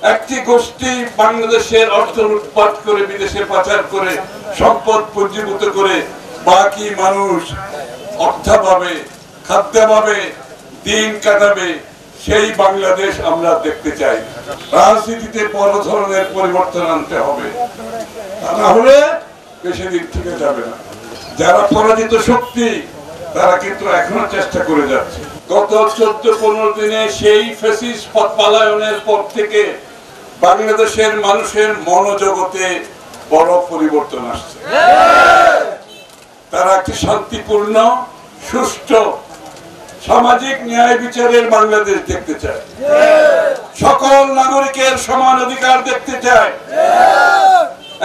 একটি গোষ্ঠী বাংলাদেশের অর্থ লুটপাট করে বিদেশে পাচার করে সম্পদ পুঞ্জীভূত করে বাকি মানুষ অর্থাভাবে খাদ্যাভাবে দিন কাটাবে, সেই বাংলাদেশ আমরা দেখতে চাই। রাজনীতিতে বড় ধরনের পরিবর্তন আনতে হবে, তা না হলে বেশি দিন থেকে যাবে না। যারা পরাজিত শক্তি তারা কিন্তু এখনো চেষ্টা করে যাচ্ছে। গত 14-15 দিনে সেই ফ্যাসিস্ট পলায়নের পর থেকে বাংলাদেশের মানুষের মনোজগতে বড় পরিবর্তন আসছে। তারা একটি শান্তিপূর্ণ, সুষ্ঠু, সামাজিক ন্যায় বিচারের বাংলাদেশ দেখতে চায়। সকল নাগরিকের সমান অধিকার দেখতে চায়।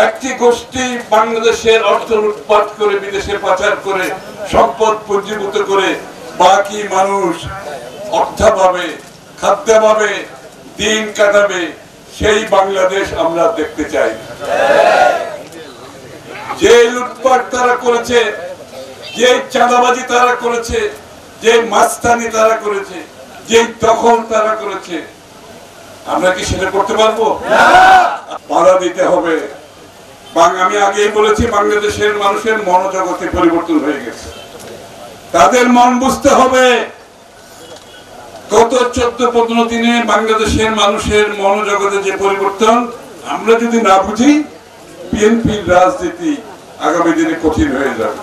একটি গোষ্ঠী বাংলাদেশের অর্থ লুটপাট করে বিদেশে পাচার করে সম্পদ পুঞ্জীভূত করে বাকি মানুষ অর্থাভাবে খাদ্যাভাবে দিন কাটাবে, সেই বাংলাদেশ আমরা দেখতে চাই। যে লুটপাট তারা করেছে, যে চাঁদাবাজি তারা করেছে, যে মাস্তানি তারা করেছে, যে দখল তারা করেছে, আমরা কি সেটা করতে পারবো? বাধা দিতে হবে। আমি আগেই বলেছি, বাংলাদেশের মানুষের মনোজগতে পরিবর্তন হয়ে গেছে। তাদের মন বুঝতে হবে। গত 14-15 দিনে বাংলাদেশের মানুষের মনোজগতে যে পরিবর্তন, আমরা যদি না বুঝি, বিএনপির রাজনীতি আগামী দিনে কঠিন হয়ে যাবে।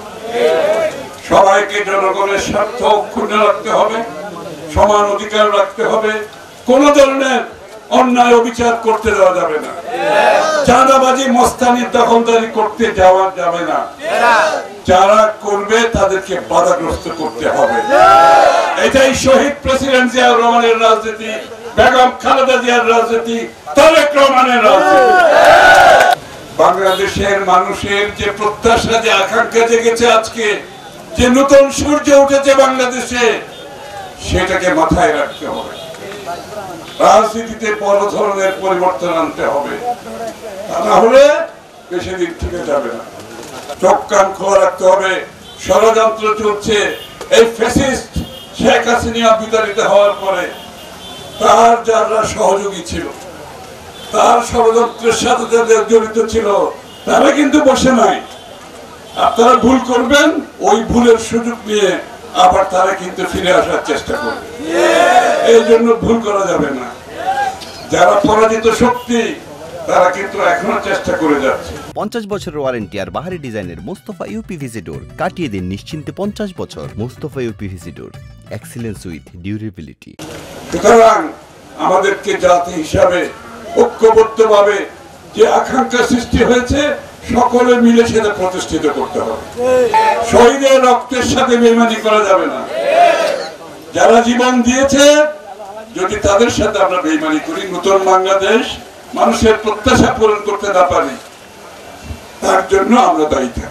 সবাইকে জনগণের স্বার্থ অক্ষুণ্ণ রাখতে হবে, সমান অধিকার রাখতে হবে। কোন ধরনের অন্যায় অবিচার করতে দেওয়া যাবে না। চাঁদাবাজি মস্তানি দখলদারি করতে যাওয়া যাবে না। যারা করবে তাদেরকে বাধাগ্রস্ত করতে হবে। এটাই শহীদ প্রেসিডেন্ট জিয়াউর রহমানের রাজনীতি, বেগম খালেদা জিয়ার রাজনীতি, তারেক রহমানের রাজনীতি। বাংলাদেশের মানুষের যে প্রত্যাশা, যে আকাঙ্ক্ষা জেগেছে আজকে, যে নতুন সূর্য উঠেছে বাংলাদেশে, সেটাকে মাথায় রাখতে হবে। রাজনীতিতে বড় ধরনের পরিবর্তন আনতে হবে, তা না হলে বেশি দিন থেকে যাবে না। চোখ কান খোলা রাখতে হবে। ষড়যন্ত্র চলছে। এই ফ্যাসিস্ট শেখ হাসিনা বিতাড়িত হওয়ার পরে তার যারা সহযোগী ছিল, তার ষড়যন্ত্রের সাথে যাদের জড়িত ছিল, তারা কিন্তু বসে নাই। আপনারা ভুল করবেন, ওই ভুলের সুযোগ নিয়ে আবার তারা কিন্তু ফিরে আসার চেষ্টা করবে। এই জন্য ভুল করা যাবে না। যারা পরাজিত শক্তি তারা কিন্তু এখনো চেষ্টা করে যাচ্ছে। 50 বছরের ওয়ারেন্টি আর বাহারি ডিজাইনের মুস্তাফা ইউপিভিসি ডোর, কাটিয়ে দিন নিশ্চিন্তে 50 বছর। Mustafa uPVC door, excellence with durability. সুতরাং আমাদেরকে জাতি হিসাবে ঐক্যবদ্ধভাবে যে আকাঙ্ক্ষা সৃষ্টি হয়েছে, সকলে মিলে সেটা প্রতিষ্ঠিত করতে হবে। শহীদের রক্তের সাথে বেইমানি করা যাবে না। যারা জীবন দিয়েছে, যদি তাদের সাথে আমরা বেইমানি করি, নতুন বাংলাদেশ মানুষের প্রত্যাশা পূরণ করতে না পারি, তার জন্য আমরা দায়ী থাকি।